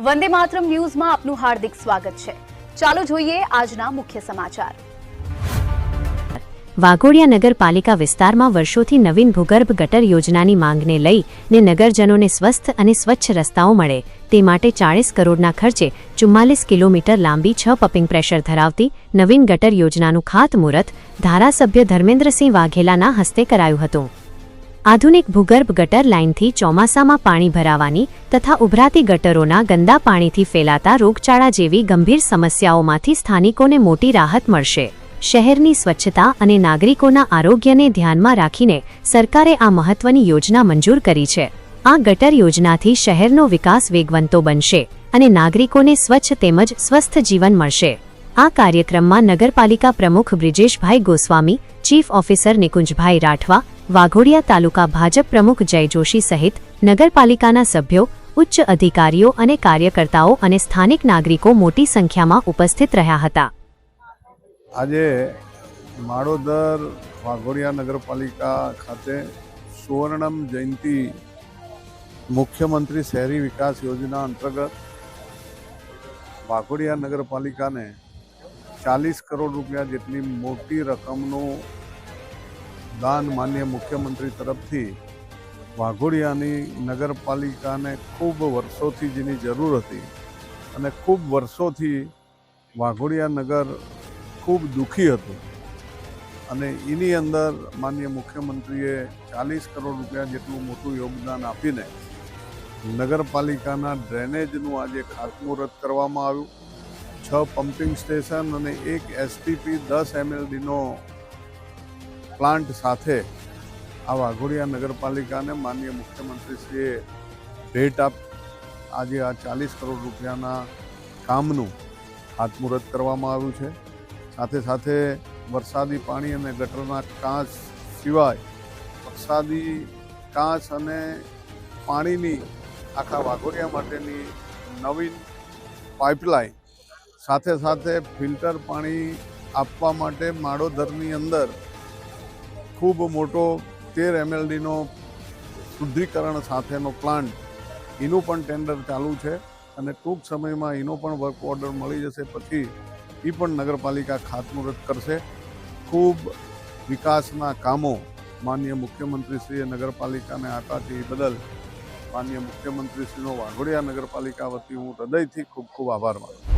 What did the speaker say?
વંદે માતરમ ન્યૂઝમાં આપનું હાર્દિક સ્વાગત છે। ચાલો જોઈએ આજના મુખ્ય સમાચાર। વાઘોડિયા નગરપાલિકા વિસ્તારમાં વર્ષોથી નવીન ભૂગર્ભ ગટર યોજનાની માંગને લઈને નગરજનોને સ્વસ્થ અને સ્વચ્છ રસ્તાઓ મળે તે માટે 40 કરોડના ખર્ચે 44 કિલોમીટર લાંબી 6 પમ્પિંગ પ્રેશર ધરાવતી નવીન ગટર યોજનાનું ખાતમુહૂર્ત ધારાસભ્ય ધર્મેન્દ્રસિંહ વાઘેલાના હસ્તે કરાયું હતું। આધુનિક ભૂગર્ભ ગટર લાઇનથી ચોમાસામાં પાણી ભરાવાની તથા ઉભરાતી ગટરોના ગંદા પાણીથી ફેલાતા રોગચાળા જેવી ગંભીર સમસ્યાઓમાંથી સ્થાનિકોને મોટી રાહત મળશે। શહેરની સ્વચ્છતા અને નાગરિકોના આરોગ્યને ધ્યાનમાં રાખીને સરકારે આ મહત્વની યોજના મંજૂર કરી છે। આ ગટર યોજનાથી શહેરનો વિકાસ વેગવંતો બનશે અને નાગરિકોને સ્વચ્છ તેમજ સ્વસ્થ જીવન મળશે। આ કાર્યક્રમમાં નગરપાલિકા પ્રમુખ બ્રિજેશભાઈ ગોસ્વામી, ચીફ ઓફિસર નિકુંજભાઈ રાઠવા, વાઘોડિયા તાલુકા ભાજપ પ્રમુખ જય જોશી સહિત નગરપાલિકાના સભ્યો, ઉચ્ચ અધિકારીઓ અને કાર્યકર્તાઓ અને સ્થાનિક નાગરિકો મોટી સંખ્યામાં ઉપસ્થિત રહ્યા હતા। આજે માળોદર વાઘોડિયા નગરપાલિકા ખાતે સુવર્ણમ જયંતિ મુખ્યમંત્રી શહેરી વિકાસ યોજના અંતર્ગત વાઘોડિયા નગરપાલિકાને 40 કરોડ રૂપિયા જેટલી મોટી રકમનું દાન માન્ય મુખ્યમંત્રી તરફથી વાઘોડિયાની નગરપાલિકાને ખૂબ વર્ષોથી જેની જરૂર હતી અને ખૂબ વર્ષોથી વાઘોડિયા નગર ખૂબ દુઃખી હતું અને એની અંદર માન્ય મુખ્યમંત્રીએ 40 કરોડ રૂપિયા જેટલું મોટું યોગદાન આપીને નગરપાલિકાના ડ્રેનેજનું આજે ખાતમુહૂર્ત કરવામાં આવ્યું। 6 પમ્પિંગ સ્ટેશન અને 1 એસટીપી 10 MLDનો પ્લાન્ટ સાથે આ વાઘોડિયા નગરપાલિકાને માનનીય મુખ્યમંત્રીશ્રીએ ભેટ આજે આ 40 કરોડ રૂપિયાના કામનું ખાતમુહૂર્ત કરવામાં આવ્યું છે। સાથે સાથે વરસાદી પાણી અને ગટરના કાંચ સિવાય વરસાદી કાંચ અને પાણીની આખા વાઘોડિયા માટેની નવીન પાઇપલાઇન સાથે સાથે ફિલ્ટર પાણી આપવા માટે માળોદરની અંદર ખૂબ મોટો 13 MLDનો શુદ્ધિકરણ સાથેનો પ્લાન્ટ એનું પણ ટેન્ડર ચાલુ છે અને ટૂંક સમયમાં એનો પણ વર્ક ઓર્ડર મળી જશે પછી એ પણ નગરપાલિકા ખાતમુહૂર્ત કરશે। ખૂબ વિકાસના કામો માનનીય મુખ્યમંત્રીશ્રીએ નગરપાલિકાને આપ્યા છે એ બદલ માનનીય મુખ્યમંત્રીશ્રીનો વાઘોડિયા નગરપાલિકા વતી હું હૃદયથી ખૂબ ખૂબ આભાર માનું છું।